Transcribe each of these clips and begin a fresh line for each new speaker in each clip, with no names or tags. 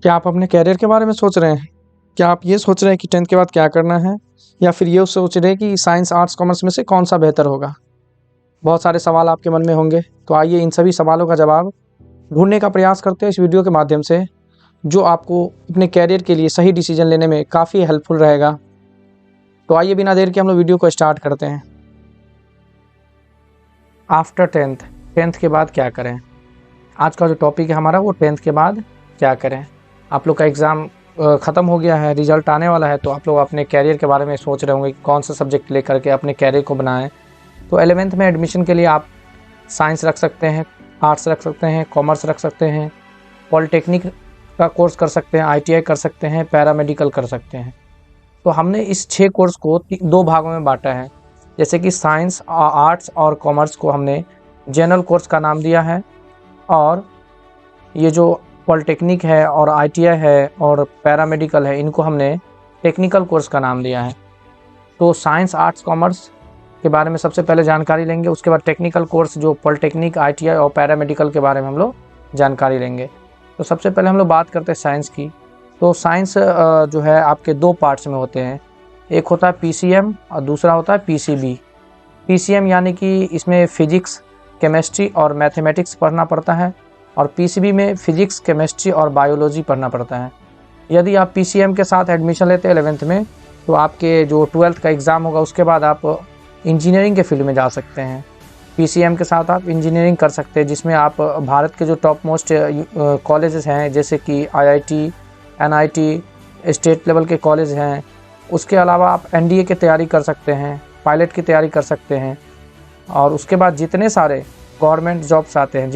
क्या आप अपने करियर के बारे में सोच रहे हैं? क्या आप ये सोच रहे हैं कि 10th के बाद क्या करना है? या फिर ये सोच रहे हैं कि साइंस, आर्ट्स, कॉमर्स में से कौन-सा बेहतर होगा? बहुत सारे सवाल आपके मन में होंगे, तो आइए इन सभी सवालों का जवाब ढूँढने का प्रयास करते हैं इस वीडियो के माध्यम से, जो आपको अपने करियर के लिए सही डिसीजन लेने में काफ़ी हेल्पफुल रहेगा। तो आइए बिना देर के हम लोग वीडियो को स्टार्ट करते हैं। आफ्टर 10th के बाद क्या करें? आज का जो टॉपिक है हमारा वो 10th के बाद क्या करें। आप लोग का एग्ज़ाम ख़त्म हो गया है, रिज़ल्ट आने वाला है, तो आप लोग अपने करियर के बारे में सोच रहे होंगे कि कौन सा सब्जेक्ट लेकर के अपने करियर को बनाएं। तो 11th में एडमिशन के लिए आप साइंस रख सकते हैं, आर्ट्स रख सकते हैं, कॉमर्स रख सकते हैं, पॉलिटेक्निक का कोर्स कर सकते हैं, ITI कर सकते हैं, पैरामेडिकल कर सकते हैं। तो हमने इस 6 कोर्स को 2 भागों में बांटा है। जैसे कि साइंस, आर्ट्स और कॉमर्स को हमने जनरल कोर्स का नाम दिया है, और ये जो पॉलिटेक्निक है और ITI है और पैरामेडिकल है, इनको हमने टेक्निकल कोर्स का नाम दिया है। तो साइंस, आर्ट्स, कॉमर्स के बारे में सबसे पहले जानकारी लेंगे, उसके बाद टेक्निकल कोर्स जो पॉलिटेक्निक, ITI और पैरामेडिकल के बारे में हम लोग जानकारी लेंगे। तो सबसे पहले हम लोग बात करते हैं साइंस की। तो साइंस जो है आपके 2 पार्ट्स में होते हैं, एक होता है PCM और दूसरा होता है PCB। PCM यानी कि इसमें फिजिक्स, केमिस्ट्री और मैथमेटिक्स पढ़ना पड़ता है, और PCB में फिजिक्स, केमिस्ट्री और बायोलॉजी पढ़ना पड़ता है। यदि आप PCM के साथ एडमिशन लेते हैं 11th में, तो आपके जो 12th का एग्ज़ाम होगा उसके बाद आप इंजीनियरिंग के फील्ड में जा सकते हैं। PCM के साथ आप इंजीनियरिंग कर सकते हैं, जिसमें आप भारत के जो टॉप मोस्ट कॉलेजेस हैं, जैसे कि IIT, NIT, स्टेट लेवल के कॉलेज हैं। उसके अलावा आप NDA की तैयारी कर सकते हैं, पायलट की तैयारी कर सकते हैं, और उसके बाद जितने सारे गवर्नमेंट जॉब्स आते हैं,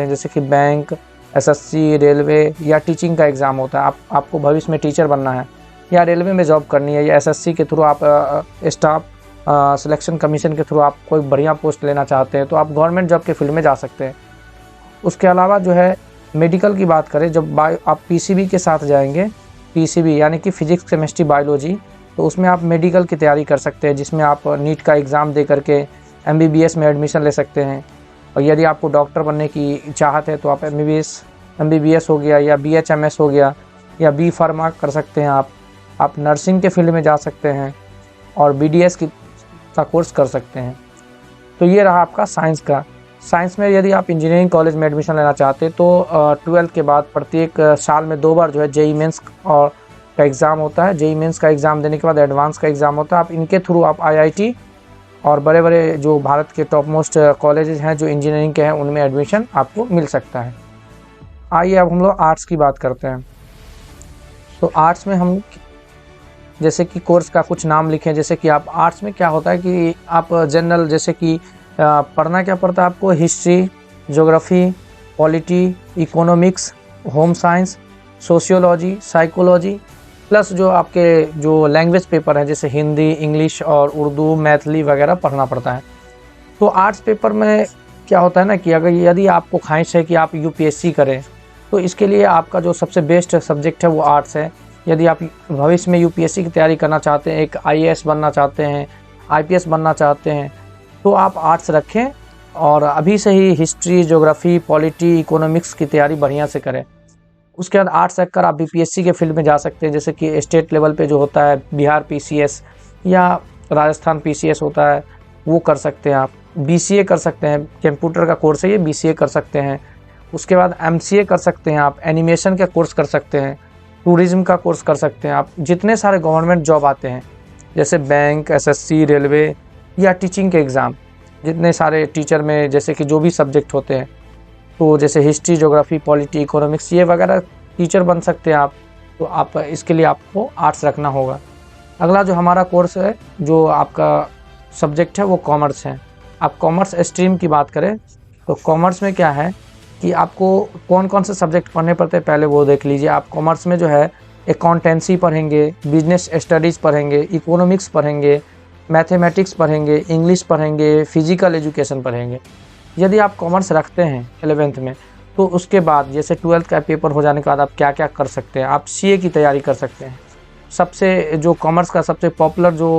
जैसे कि बैंक, SSC, रेलवे या टीचिंग का एग्ज़ाम होता है। आपको भविष्य में टीचर बनना है या रेलवे में जॉब करनी है, या SSC के थ्रू आप स्टाफ सिलेक्शन कमीशन के थ्रू आप कोई बढ़िया पोस्ट लेना चाहते हैं, तो आप गवर्नमेंट जॉब के फील्ड में जा सकते हैं। उसके अलावा जो है मेडिकल की बात करें, जब आप PCB के साथ जाएंगे, PCB यानी कि फिजिक्स, केमिस्ट्री, बायोलॉजी, तो उसमें आप मेडिकल की तैयारी कर सकते हैं, जिसमें आप नीट का एग्ज़ाम दे करके MBBS में एडमिशन ले सकते हैं। और यदि आपको डॉक्टर बनने की चाहत है तो आप MBBS हो गया, या BHMS हो गया, या B फार्मा कर सकते हैं। आप नर्सिंग के फील्ड में जा सकते हैं और BDS का कोर्स कर सकते हैं। तो ये रहा आपका साइंस का। साइंस में यदि आप इंजीनियरिंग कॉलेज में एडमिशन लेना चाहते हैं, तो 12th के बाद प्रत्येक साल में 2 बार जो है JEE मेंस और का एग्ज़ाम होता है। JEE मेंस का एग्ज़ाम देने के बाद एडवांस का एग्ज़ाम होता है। आप इनके थ्रू आप IIT और बड़े बड़े जो भारत के टॉप मोस्ट कॉलेजेस हैं जो इंजीनियरिंग के हैं, उनमें एडमिशन आपको मिल सकता है। आइए अब हम लोग आर्ट्स की बात करते हैं। तो आर्ट्स में हम जैसे कि कोर्स का कुछ नाम लिखें, जैसे कि आप आर्ट्स में क्या होता है कि आप जनरल, जैसे कि पढ़ना क्या पड़ता है आपको, history, geography, polity, economics, home science, sociology, psychology, plus जो आपके जो लैंग्वेज पेपर हैं जैसे हिंदी, इंग्लिश और उर्दू, मैथिली वगैरह पढ़ना पड़ता है। तो आर्ट्स पेपर में क्या होता है ना कि यदि आपको ख्वाहिश है कि आप UPSC करें, तो इसके लिए आपका जो सबसे बेस्ट सब्जेक्ट है वो आर्ट्स है। यदि आप भविष्य में UPSC की तैयारी करना चाहते हैं, एक IAS बनना चाहते हैं, IPS बनना चाहते हैं, तो आप आर्ट्स रखें और अभी से ही हिस्ट्री, ज्योग्राफी, पॉलिटी, इकोनॉमिक्स की तैयारी बढ़िया से करें। उसके बाद आर्ट्स रखकर आप BPSC के फील्ड में जा सकते हैं, जैसे कि स्टेट लेवल पे जो होता है बिहार PCS या राजस्थान PCS होता है, वो कर सकते हैं आप। BCA कर सकते हैं, कंप्यूटर का कोर्स है ये, BCA कर सकते हैं। उसके बाद MCA कर सकते हैं आप, एनिमेशन का कोर्स कर सकते हैं, टूरिज़्म का कोर्स कर सकते हैं आप। जितने सारे गवर्नमेंट जॉब आते हैं, जैसे बैंक, SSC, रेलवे या टीचिंग के एग्ज़ाम, जितने सारे टीचर में जैसे कि जो भी सब्जेक्ट होते हैं, तो जैसे हिस्ट्री, ज्योग्राफी, पॉलिटी, इकोनॉमिक्स, ये वगैरह टीचर बन सकते हैं आप। तो आप इसके लिए आपको आर्ट्स रखना होगा। अगला जो हमारा कोर्स है, जो आपका सब्जेक्ट है, वो कॉमर्स है। आप कॉमर्स स्ट्रीम की बात करें तो कॉमर्स में क्या है कि आपको कौन कौन से सब्जेक्ट पढ़ने पड़ते हैं, पहले वो देख लीजिए। आप कॉमर्स में जो है अकाउंटेंसी पढ़ेंगे, बिजनेस स्टडीज़ पढ़ेंगे, इकोनॉमिक्स पढ़ेंगे, मैथमेटिक्स पढ़ेंगे, इंग्लिश पढ़ेंगे, फिजिकल एजुकेशन पढ़ेंगे। यदि आप कॉमर्स रखते हैं 11th में, तो उसके बाद जैसे 12th का पेपर हो जाने के बाद आप क्या क्या कर सकते हैं, आप CA की तैयारी कर सकते हैं। सबसे जो कॉमर्स का सबसे पॉपुलर जो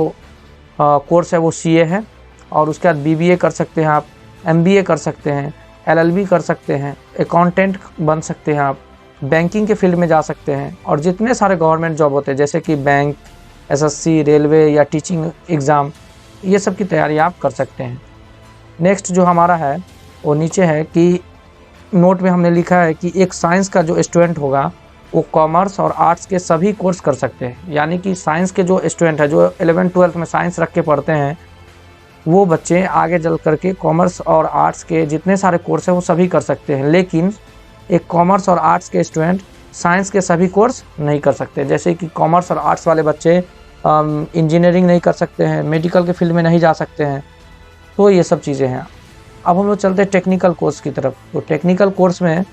कोर्स है वो CA है, और उसके बाद BBA कर सकते हैं आप, MBA कर सकते हैं, LLB कर सकते हैं, अकाउंटेंट बन सकते हैं आप, बैंकिंग के फील्ड में जा सकते हैं, और जितने सारे गवर्नमेंट जॉब होते हैं जैसे कि बैंक, एसएससी, रेलवे या टीचिंग एग्ज़ाम, ये सब की तैयारी आप कर सकते हैं। नेक्स्ट जो हमारा है वो नीचे है कि नोट में हमने लिखा है कि एक साइंस का जो स्टूडेंट होगा वो कॉमर्स और आर्ट्स के सभी कोर्स कर सकते हैं। यानी कि साइंस के जो स्टूडेंट है जो 11th-12th में साइंस रख के पढ़ते हैं, वो बच्चे आगे चल करके कॉमर्स और आर्ट्स के जितने सारे कोर्स हैं वो सभी कर सकते हैं। लेकिन एक कॉमर्स और आर्ट्स के स्टूडेंट साइंस के सभी कोर्स नहीं कर सकते। जैसे कि कॉमर्स और आर्ट्स वाले बच्चे इंजीनियरिंग नहीं कर सकते हैं, मेडिकल के फील्ड में नहीं जा सकते हैं। तो ये सब चीज़ें हैं। अब हम लोग चलते हैं टेक्निकल कोर्स की तरफ। तो टेक्निकल कोर्स में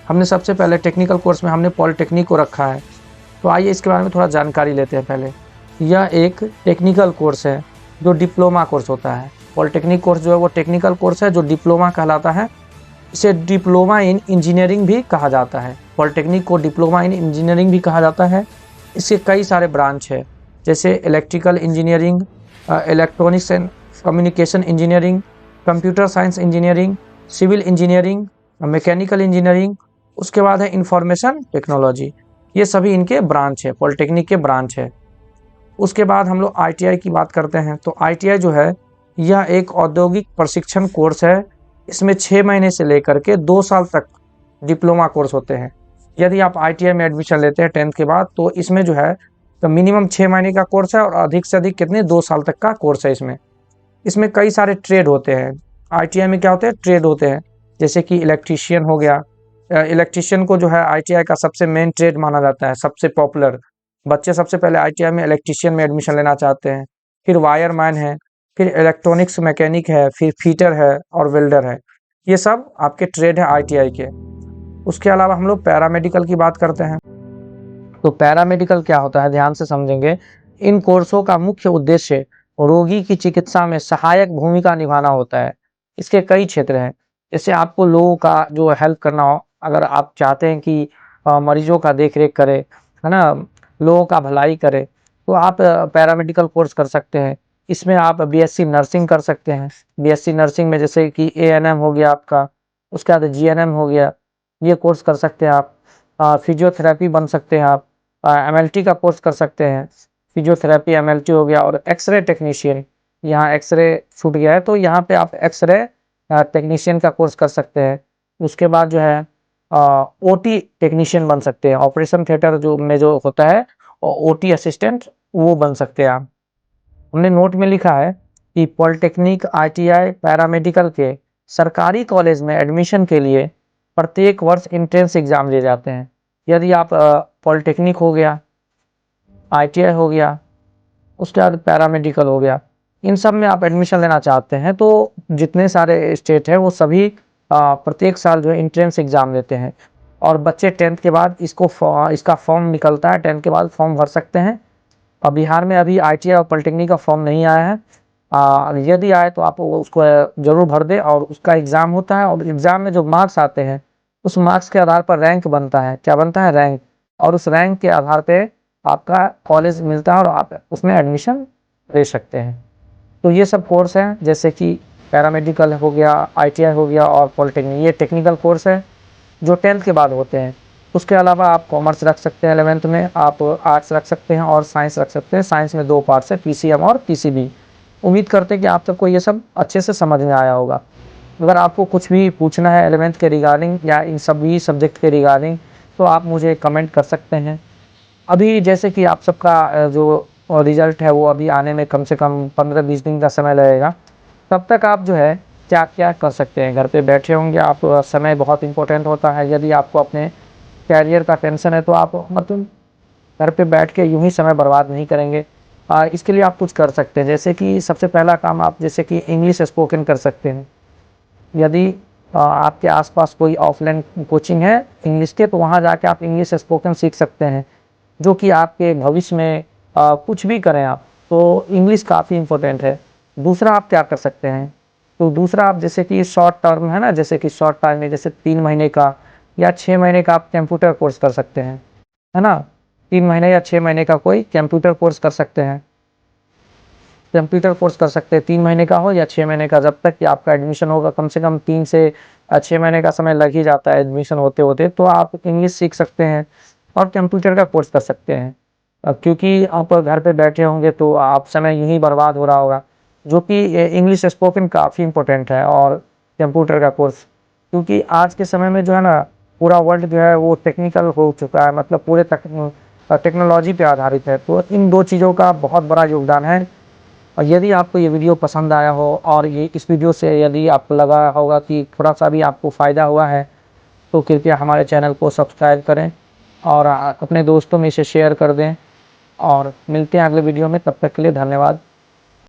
हमने सबसे पहले टेक्निकल कोर्स में हमने पॉलिटेक्निक को रखा है। तो आइए इसके बारे में थोड़ा जानकारी लेते हैं पहले। यह एक टेक्निकल कोर्स है जो डिप्लोमा कोर्स होता है। पॉलिटेक्निक कोर्स जो है वो टेक्निकल कोर्स है जो डिप्लोमा कहलाता है। इसे डिप्लोमा इन इंजीनियरिंग भी कहा जाता है। पॉलिटेक्निक को डिप्लोमा इन इंजीनियरिंग भी कहा जाता है। इसके कई सारे ब्रांच है, जैसे electrical engineering, electronics and communication engineering, computer science engineering, civil engineering, mechanical engineering, उसके बाद है इंफॉर्मेशन टेक्नोलॉजी। ये सभी इनके ब्रांच है, पॉलिटेक्निक के ब्रांच है। उसके बाद हम लोग आईटीआई की बात करते हैं। तो आईटीआई जो है यह एक औद्योगिक प्रशिक्षण कोर्स है। इसमें 6 महीने से लेकर के 2 साल तक डिप्लोमा कोर्स होते हैं। यदि आप आईटीआई में एडमिशन लेते हैं 10th के बाद, तो इसमें जो है तो मिनिमम 6 महीने का कोर्स है और अधिक से अधिक कितने 2 साल तक का कोर्स है। इसमें कई सारे ट्रेड होते हैं। आईटीआई में क्या होते हैं, ट्रेड होते हैं, जैसे कि इलेक्ट्रीशियन हो गया। इलेक्ट्रीशियन को जो है आईटीआई का सबसे मेन ट्रेड माना जाता है, सबसे पॉपुलर। बच्चे सबसे पहले आईटीआई में इलेक्ट्रीशियन में एडमिशन लेना चाहते हैं। फिर वायरमैन है, फिर इलेक्ट्रॉनिक्स मैकेनिक है, फिर फिटर है और वेल्डर है। ये सब आपके ट्रेड है आईटीआई के। उसके अलावा हम लोग पैरामेडिकल की बात करते हैं। तो पैरामेडिकल क्या होता है, ध्यान से समझेंगे। इन कोर्सों का मुख्य उद्देश्य रोगी की चिकित्सा में सहायक भूमिका निभाना होता है। इसके कई क्षेत्र हैं, जैसे आपको लोगों का जो हेल्प करना हो, अगर आप चाहते हैं कि मरीजों का देख रेख करे, है ना, लोगों का भलाई करे, तो आप पैरामेडिकल कोर्स कर सकते हैं। इसमें आप बीएससी नर्सिंग कर सकते हैं। बीएससी नर्सिंग में जैसे कि एएनएम हो गया आपका, उसके बाद जीएनएम हो गया, ये कोर्स कर सकते हैं आप। फिजियोथेरेपी बन सकते हैं आप, एमएलटी का कोर्स कर सकते हैं। फिजियोथेरेपी एमएलटी हो गया। और एक्सरे टेक्नीशियन, यहाँ एक्सरे छूट गया है तो यहाँ पे आप एक्सरे टेक्नीशियन का कोर्स कर सकते हैं। उसके बाद जो है ओटी टेक्नीशियन बन सकते हैं, ऑपरेशन थिएटर जो होता है ओटी असिस्टेंट, वो बन सकते हैं आप। हमने नोट में लिखा है कि पॉलिटेक्निक, आईटीआई, पैरामेडिकल के सरकारी कॉलेज में एडमिशन के लिए प्रत्येक वर्ष एंट्रेंस एग्जाम लिए जाते हैं। यदि आप पॉलिटेक्निक हो गया, आईटीआई हो गया, उसके बाद पैरामेडिकल हो गया, इन सब में आप एडमिशन लेना चाहते हैं तो जितने सारे स्टेट है वो सभी प्रत्येक साल जो है एंट्रेंस एग्ज़ाम लेते हैं। और बच्चे 10th के बाद इसका फॉर्म निकलता है, 10th के बाद फॉर्म भर सकते हैं। और बिहार में अभी आईटीआई और पॉलिटेक्निक का फॉर्म नहीं आया है। यदि आए तो आप उसको ज़रूर भर दें। और उसका एग्ज़ाम होता है, और एग्ज़ाम में जो मार्क्स आते हैं उस मार्क्स के आधार पर रैंक बनता है। क्या बनता है, रैंक। और उस रैंक के आधार पे आपका कॉलेज मिलता है और आप उसमें एडमिशन ले सकते हैं। तो ये सब कोर्स हैं, जैसे कि पैरामेडिकल हो गया, आईटीआई हो गया और पॉलिटेक्निक, ये टेक्निकल कोर्स है जो 10th के बाद होते हैं। उसके अलावा आप कॉमर्स रख सकते हैं, 11th में आप आर्ट्स रख सकते हैं और साइंस रख सकते हैं। साइंस में 2 पार्ट्स है, पीसीएम और पीसीबी। उम्मीद करते हैं कि आप सबको ये सब अच्छे से समझ में आया होगा। अगर आपको कुछ भी पूछना है 11th के रिगार्डिंग या इन सभी सब्जेक्ट के रिगार्डिंग, तो आप मुझे कमेंट कर सकते हैं। अभी जैसे कि आप सबका जो रिज़ल्ट है वो अभी आने में कम से कम 15-20 दिन का समय लगेगा। तब तक आप जो है क्या-क्या कर सकते हैं, घर पे बैठे होंगे आप। समय बहुत इम्पोर्टेंट होता है। यदि आपको अपने कैरियर का टेंशन है तो आप मतलब घर पे बैठ के यूँ ही समय बर्बाद नहीं करेंगे। इसके लिए आप कुछ कर सकते हैं, जैसे कि सबसे पहला काम आप जैसे कि इंग्लिश स्पोकन कर सकते हैं। यदि आपके आसपास कोई ऑफलाइन कोचिंग है इंग्लिश के, तो वहाँ जाके आप इंग्लिश स्पोकन सीख सकते हैं, जो कि आपके भविष्य में कुछ भी करें आप, तो इंग्लिश काफ़ी इम्पोर्टेंट है। दूसरा आप क्या कर सकते हैं, तो दूसरा आप जैसे कि शॉर्ट टर्म है ना, जैसे कि शॉर्ट टाइम में जैसे 3 महीने का या 6 महीने का आप कंप्यूटर कोर्स कर सकते हैं, है ना। 3 महीने या 6 महीने का कोई कंप्यूटर कोर्स कर सकते हैं। कंप्यूटर कोर्स कर सकते हैं 3 महीने का हो या 6 महीने का, जब तक कि आपका एडमिशन होगा कम से कम 3 से 6 महीने का समय लग ही जाता है एडमिशन होते-होते, तो आप इंग्लिश सीख सकते हैं और कंप्यूटर का कोर्स कर सकते हैं। क्योंकि आप घर पे बैठे होंगे तो आप समय यूँ ही बर्बाद हो रहा होगा, जो कि इंग्लिश स्पोकन काफ़ी इम्पोर्टेंट है और कंप्यूटर का कोर्स, क्योंकि आज के समय में जो है ना, पूरा वर्ल्ड जो है वो टेक्निकल हो चुका है, मतलब पूरे टेक्नोलॉजी पे आधारित है, तो इन 2 चीज़ों का बहुत बड़ा योगदान है। और यदि आपको ये वीडियो पसंद आया हो और ये इस वीडियो से यदि आपको लगा होगा कि थोड़ा-सा भी आपको फ़ायदा हुआ है, तो कृपया हमारे चैनल को सब्सक्राइब करें और अपने दोस्तों में इसे शेयर कर दें और मिलते हैं अगले वीडियो में, तब तक के लिए धन्यवाद।